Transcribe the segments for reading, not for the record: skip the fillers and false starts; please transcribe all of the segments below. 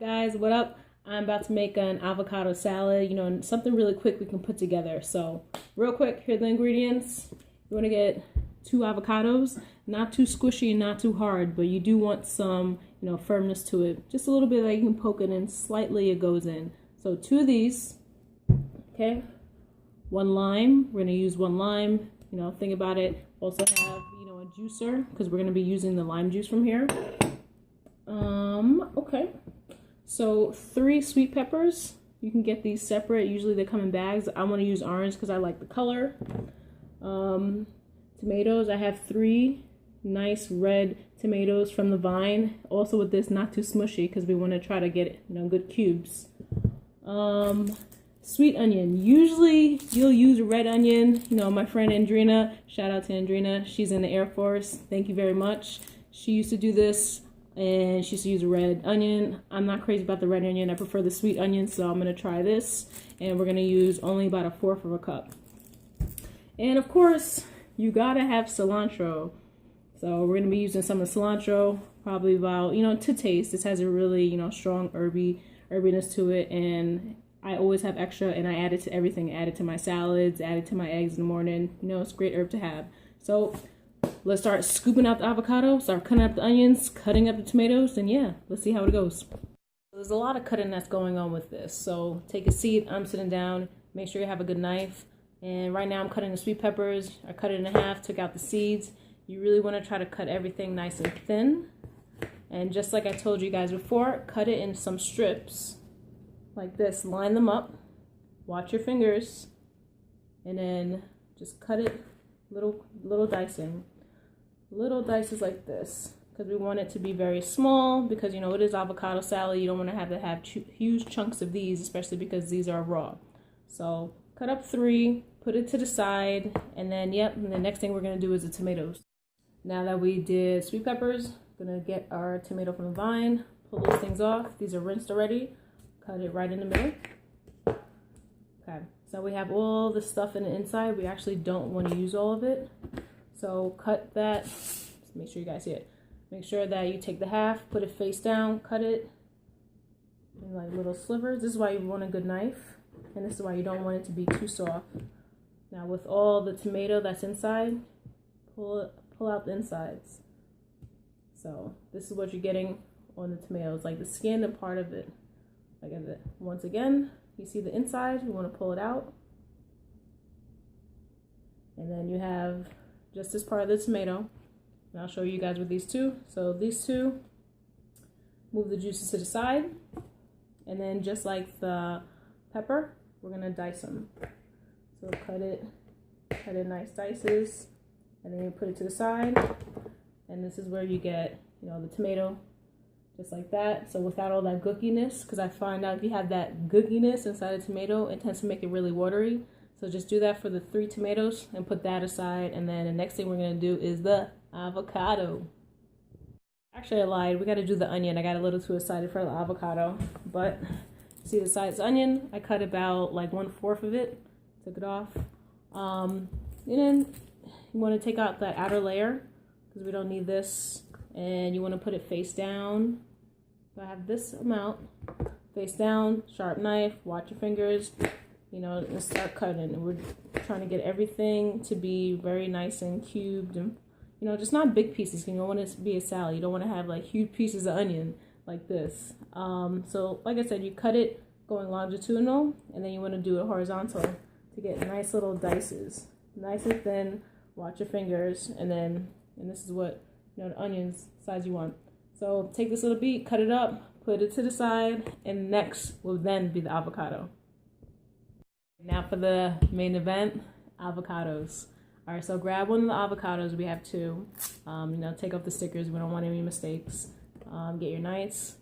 Guys, what up? I'm about to make an avocado salad, and something really quick we can put together. So real quick, here are the ingredients. You want to get 2 avocados, not too squishy and not too hard, but you do want some, firmness to it. Just a little bit that you can poke it in slightly, it goes in. So 2 of these, okay? 1 lime, we're going to use 1 lime, think about it. Also have, a juicer, because we're going to be using the lime juice from here. Okay. So 3 sweet peppers. You can get these separate. Usually they come in bags. I want to use orange because I like the color. Tomatoes. I have 3 nice red tomatoes from the vine. Also with this, not too smushy because we want to try to get it, good cubes. Sweet onion. Usually you'll use red onion. My friend Andrina, shout out to Andrina. She's in the Air Force. Thank you very much. She used to do this. And she used to use a red onion. I'm not crazy about the red onion. I prefer the sweet onion, so I'm going to try this. And we're going to use only about 1/4 of a cup. And of course, you got to have cilantro. So we're going to be using some of the cilantro, probably about, to taste. This has a really, strong herbiness to it. And I always have extra, and I add it to everything. Add it to my salads, add it to my eggs in the morning. It's a great herb to have. So let's start scooping out the avocado, start cutting up the onions, cutting up the tomatoes, and yeah, let's see how it goes. There's a lot of cutting that's going on with this. So take a seat, I'm sitting down, make sure you have a good knife. And right now I'm cutting the sweet peppers. I cut it in half, took out the seeds. You really want to try to cut everything nice and thin. And just like I told you guys before, cut it in some strips like this. Line them up, watch your fingers, and then just cut it little dicing. Little dices like this, because we want it to be very small, because it is avocado salad. You don't want to have huge chunks of these, especially because these are raw. So cut up 3, put it to the side, and then and the next thing we're going to do is the tomatoes. Now that we did sweet peppers, we're going to get our tomato from the vine, pull those things off. These are rinsed already. Cut it right in the middle. Okay, so we have all the stuff in the inside. We actually don't want to use all of it. So cut that, just make sure you guys see it. Make sure that you take the half, put it face down, cut it in like little slivers. This is why you want a good knife, and this is why you don't want it to be too soft. Now with all the tomato that's inside, pull out the insides. So this is what you're getting on the tomatoes, like the skin and part of it. Like that. Once again, you see the inside, you want to pull it out. And then you have just this part of the tomato. And I'll show you guys with these 2. So these 2, move the juices to the side. And then just like the pepper, we're going to dice them. So cut it in nice dices. And then you put it to the side. And this is where you get, the tomato, just like that. So without all that gookiness, because I find out if you have that gookiness inside a tomato, it tends to make it really watery. So just do that for the 3 tomatoes and put that aside. And then the next thing we're going to do is the avocado. Actually, I lied. We got to do the onion. I got a little too excited for the avocado. But see the size onion? I cut about like 1/4 of it. Took it off. And then you want to take out that outer layer because we don't need this. And you want to put it face down. So I have this amount. Face down, sharp knife, watch your fingers. And start cutting. And we're trying to get everything to be very nice and cubed, and just not big pieces. You don't want it to be a salad. You don't want to have like huge pieces of onion like this. So like I said, you cut it going longitudinal, and then you want to do it horizontal to get nice little dices, nice and thin. Watch your fingers, and this is what the onions size you want. So take this little beet, cut it up, put it to the side, and next will then be the avocado. Now for the main event, avocados. All right, so grab one of the avocados. We have 2. Take off the stickers. We don't want any mistakes. Get your knife.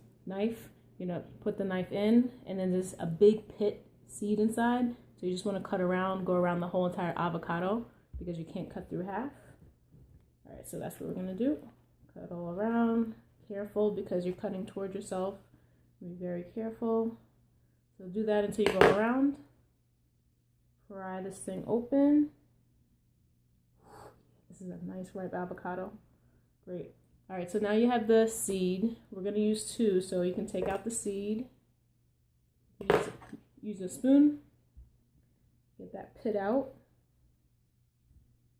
Put the knife in, and then there's a big pit seed inside. So you just want to cut around, go around the whole entire avocado because you can't cut through half. All right, so that's what we're gonna do. Cut all around. Careful because you're cutting towards yourself. Be very careful. So do that until you go around. Pry this thing open. This is a nice ripe avocado. Great. All right, so now you have the seed. We're gonna use 2, so you can take out the seed. Use a spoon. Get that pit out.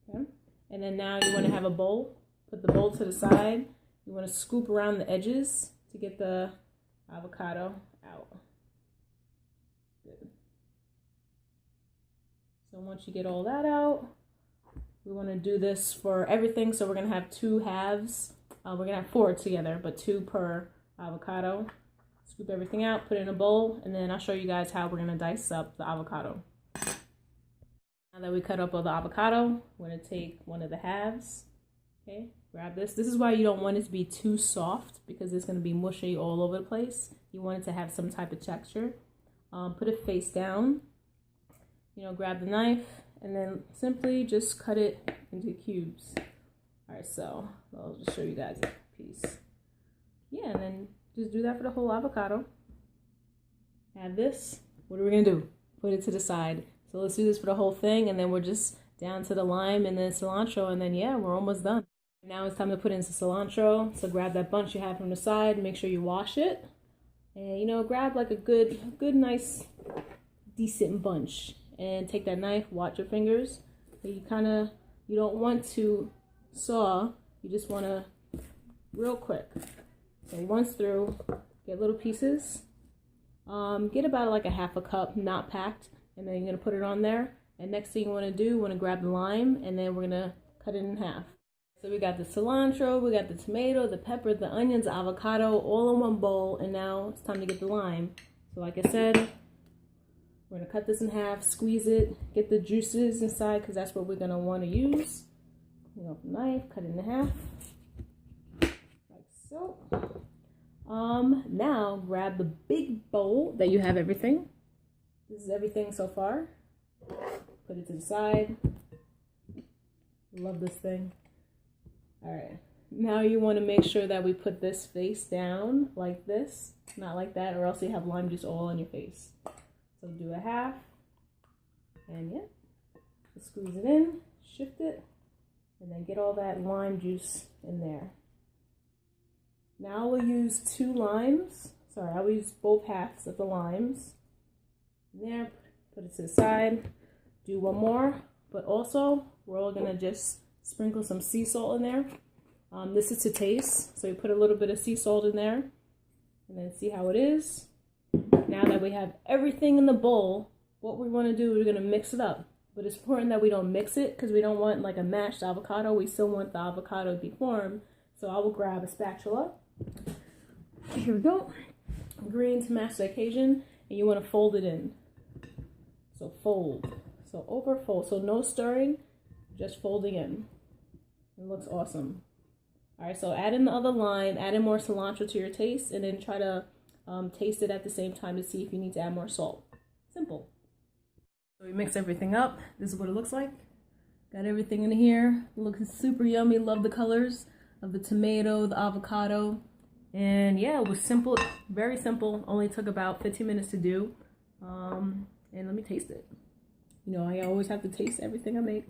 Okay. And then now you want to have a bowl. Put the bowl to the side. You want to scoop around the edges to get the avocado out. Good. So once you get all that out, we want to do this for everything. So we're going to have 2 halves. We're going to have 4 together, but 2 per avocado. Scoop everything out, put it in a bowl, and then I'll show you guys how we're going to dice up the avocado. Now that we cut up all the avocado, we're going to take one of the halves. Okay, grab this. This is why you don't want it to be too soft, because it's going to be mushy all over the place. You want it to have some type of texture. Put it face down. You know, grab the knife, and then simply just cut it into cubes. All right, so I'll just show you guys a piece. Yeah, and then just do that for the whole avocado. Add this. What are we going to do? Put it to the side. So let's do this for the whole thing, and then we're just down to the lime and then cilantro, and then yeah, we're almost done. Now it's time to put in some cilantro. So grab that bunch you have from the side, make sure you wash it, and you know, grab like a good nice decent bunch, and take that knife, watch your fingers. So you don't want to saw, you just want to real quick. So once through, get little pieces. Get about like a half a cup, not packed, and then you're gonna put it on there. And next thing you want to do, you want to grab the lime, and then we're gonna cut it in half. So we got the cilantro, we got the tomato, the pepper, the onions, the avocado, all in one bowl, and now it's time to get the lime. So like I said, we're gonna cut this in half, squeeze it, get the juices inside, because that's what we're gonna want to use. You know, knife, cut it in half, like so. Now grab the big bowl that you have everything. This is everything so far. Put it to the side. Love this thing. All right. Now you want to make sure that we put this face down like this, not like that, or else you have lime juice all on your face. So do a half, and yeah, just squeeze it in, shift it, and then get all that lime juice in there. Now we'll use 2 limes. Sorry, I'll use both halves of the limes. In there, put it to the side. Do one more, but also we're all gonna just sprinkle some sea salt in there. This is to taste, so you put a little bit of sea salt in there, and then see how it is. Now that we have everything in the bowl, what we want to do, we're gonna mix it up. But it's important that we don't mix it, because we don't want like a mashed avocado. We still want the avocado to be formed. So I will grab a spatula. Here we go. Green to match the occasion, and you want to fold it in. So fold. So over fold. So no stirring, just folding in. It looks awesome. All right, so add in the other lime, add in more cilantro to your taste, and then try to taste it at the same time to see if you need to add more salt. Simple. So we mix everything up. This is what it looks like. Got everything in here. It looks super yummy. Love the colors of the tomato, the avocado. And yeah, it was simple, very simple. Only took about 15 minutes to do. And let me taste it. You know, I always have to taste everything I make.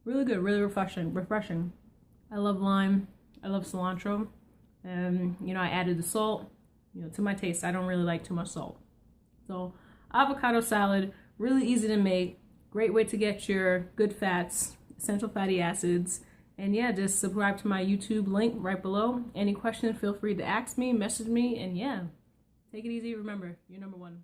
Really good, really refreshing. I love lime, I love cilantro. And you know, I added the salt, you know, to my taste. I don't really like too much salt. So avocado salad, really easy to make. Great way to get your good fats, essential fatty acids. And yeah, just subscribe to my YouTube link right below. Any questions, feel free to ask me, message me, and yeah, take it easy. Remember, you're number 1.